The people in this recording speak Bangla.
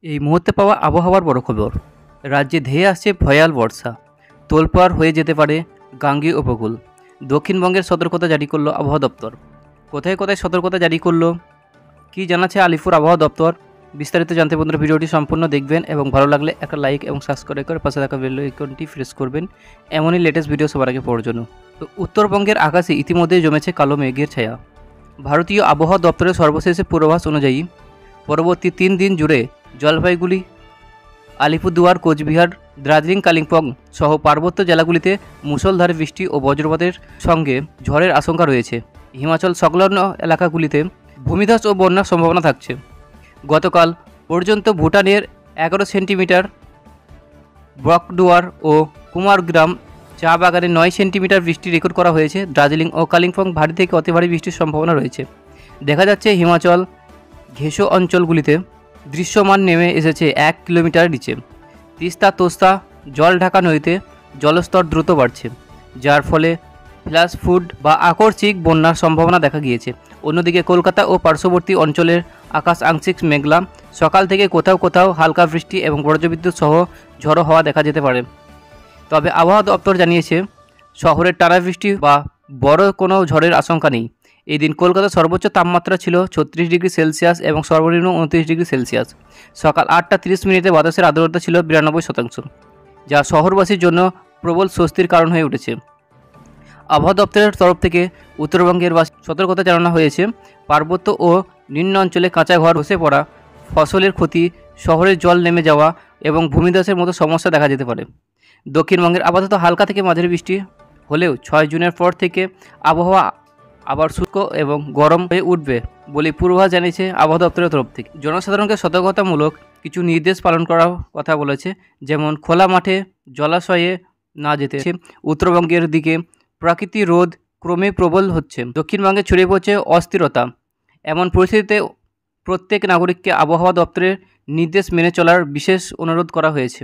এই মুহূর্তে পাওয়া আবহাওয়ার বড় খবর। রাজ্যে ধেয়ে আসছে ভয়াল বর্ষা। তোলপাড় হয়ে যেতে পারে গাঙ্গেয় উপকূল। দক্ষিণবঙ্গের সতর্কতা জারি করলো আবহাওয়া দপ্তর। কোথায় কোথায় সতর্কতা জারি করলো, কী জানাচ্ছে আলিপুর আবহাওয়া দপ্তর, বিস্তারিত জানতে বন্ধুরা ভিডিওটি সম্পূর্ণ দেখবেন এবং ভালো লাগলে একটা লাইক এবং সাবস্ক্রাইব করে পাশে থাকা বেল আইকনটি প্রেস করবেন এমনই লেটেস্ট ভিডিও সবার আগে পাওয়ার জন্য। তো উত্তরবঙ্গের আকাশে ইতিমধ্যেই জমেছে কালো মেঘের ছায়া। ভারতীয় আবহাওয়া দপ্তরের সর্বশেষ পূর্বাভাস অনুযায়ী পরবর্তী 3 দিন জুড়ে জলপাইগুড়ি, আলিপুরদুয়ার, কোচবিহার, দার্জিলিং, কালিম্পং সহ পার্বত্য জেলাগুলিতে মুষলধারে বৃষ্টি ও বজ্রপাতের সঙ্গে ঝড়ের আশঙ্কা রয়েছে। হিমাচল সংলগ্ন এলাকাগুলিতে ভূমিধস ও বন্যার সম্ভাবনা থাকছে। গতকাল পর্যন্ত ভুটানের 11 সেন্টিমিটার, বকডুয়ার ও কুমারগ্রাম চা বাগানে 9 সেন্টিমিটার বৃষ্টি রেকর্ড করা হয়েছে। দার্জিলিং ও কালিম্পং ভারী থেকে অতি ভারী বৃষ্টির সম্ভাবনা রয়েছে। দেখা যাচ্ছে হিমাচল ঘেঁষো অঞ্চলগুলিতে দৃশ্যমান নেমে এসেছে 1 কিলোমিটার নিচে। তিস্তা তোস্তা জল ঢাকা নদীতে জলস্তর দ্রুত বাড়ছে, যার ফলে ফ্ল্যাশ ফ্লাড বা আকস্মিক বন্যার সম্ভাবনা দেখা গিয়েছে। অন্যদিকে কলকাতা ও পার্শ্ববর্তী অঞ্চলের আকাশ আংশিক মেঘলা, সকাল থেকে কোথাও কোথাও হালকা বৃষ্টি এবং বজ্রবিদ্যুৎ সহ ঝড়ো হওয়া দেখা যেতে পারে। তবে আবহাওয়া দপ্তর জানিয়েছে শহরের টানা বৃষ্টি বা বড় কোনো ঝড়ের আশঙ্কা নেই। এই দিন কলকাতার সর্বোচ্চ তাপমাত্রা ছিল 36 ডিগ্রি সেলসিয়াস এবং সর্বনিম্ন 29 ডিগ্রি সেলসিয়াস। সকাল 8টা 30 মিনিটে বাতাসের আর্দ্রতা ছিল 92%, যা শহরবাসীর জন্য প্রবল স্বস্তির কারণ হয়ে উঠেছে। আবহাওয়া দপ্তরের তরফ থেকে উত্তরবঙ্গের সতর্কতা জানানো হয়েছে। পার্বত্য ও নিম্ন অঞ্চলে কাঁচা ঘর ধসে পড়া, ফসলের ক্ষতি, শহরের জল নেমে যাওয়া এবং ভূমিধসের মতো সমস্যা দেখা যেতে পারে। দক্ষিণবঙ্গের আপাতত হালকা থেকে মাঝারি বৃষ্টি হলেও 6 জুনের পর থেকে আবহাওয়া আবার শুষ্ক এবং গরম হয়ে উঠবে বলে পূর্বাভাস জানিয়েছে আবহাওয়া দপ্তরের তরফ থেকে। জনসাধারণকে সতর্কতামূলক কিছু নির্দেশ পালন করার কথা বলেছে, যেমন খোলা মাঠে, জলাশয়ে না যেতে। উত্তরবঙ্গের দিকে প্রাকৃতিক রোদ ক্রমে প্রবল হচ্ছে, দক্ষিণবঙ্গে ছড়িয়ে পড়ছে অস্থিরতা। এমন পরিস্থিতিতে প্রত্যেক নাগরিককে আবহাওয়া দপ্তরের নির্দেশ মেনে চলার বিশেষ অনুরোধ করা হয়েছে।